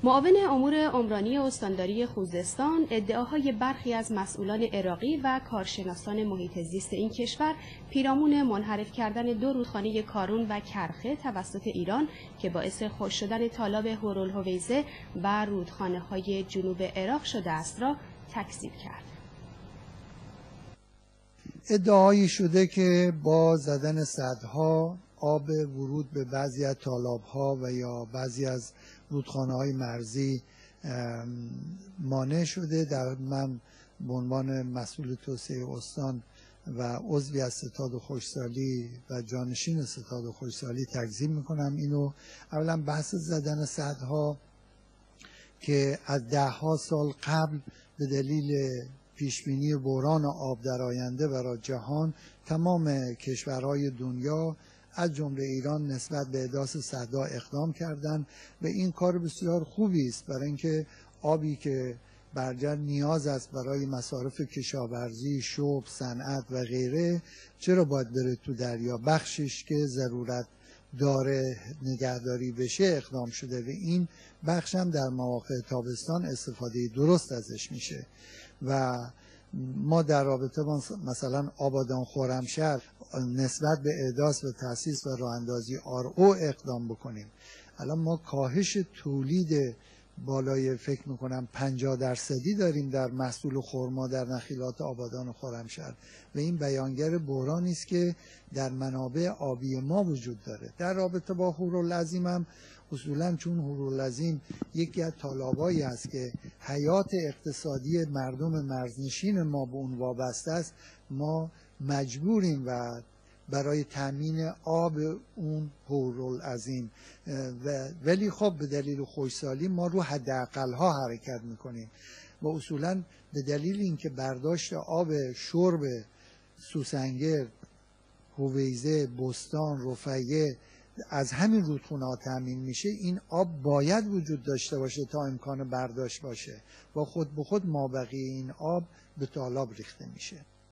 معاون امور عمرانی استانداری خوزستان ادعاهای برخی از مسئولان عراقی و کارشناسان محیط زیست این کشور پیرامون منحرف کردن 2 رودخانه کارون و کرخه توسط ایران که باعث خشک شدن تالاب هورالهویزه و رودخانه‌های جنوب عراق شده است را تکذیب کرد. ادعایی شده که با زدن سدها آب ورود به بعضی از تالاب‌ها و یا بعضی از رودخانه‌های مرزی مانع شده. من به عنوان مسئول توسعه استان و عضوی از ستاد خشکسالی و جانشین ستاد خشکسالی تکذیب میکنم اینو. اولا بحث زدن سدها که از 10 سال قبل به دلیل پیشبینی بحران آب در آینده برای جهان تمام کشورهای دنیا از جمله ایران نسبت به احداث سدها اقدام کردند و این کار بسیار خوبی است، برای اینکه آبی که برجر نیاز است برای مصارف کشاورزی، شرب، صنعت و غیره چرا باید بره تو دریا؟ بخشش که ضرورت داره نگهداری بشه اقدام شده و این بخش هم در مواقع تابستان استفاده درست ازش میشه و ما در رابطه با مثلا آبادان خرمشهر نسبت به احداث و تأسیس و راه اندازی RO اقدام بکنیم. الان ما کاهش تولید بالای فکر میکنم 50% داریم در محصول خرما در نخیلات آبادان خرمشهر و این بیانگر بحرانی است که در منابع آبی ما وجود داره. در رابطه با هورالعظیم هم اصولا چون هورالعظیم یکی از تالابایی است که حیات اقتصادی مردم مرزنشین ما به اون وابسته است، ما مجبوریم و برای تامین آب اون هورالعظیم ولی خب به دلیل خشکسالی ما رو حداقل‌ها حرکت میکنیم و اصولا به دلیل اینکه برداشت آب شرب سوسنگر، هویزه، بستان، رفیه از همین رودخونه‌ها تامین میشه، این آب باید وجود داشته باشه تا امکان برداشت باشه و خود به خود مابقی این آب به تالاب ریخته میشه.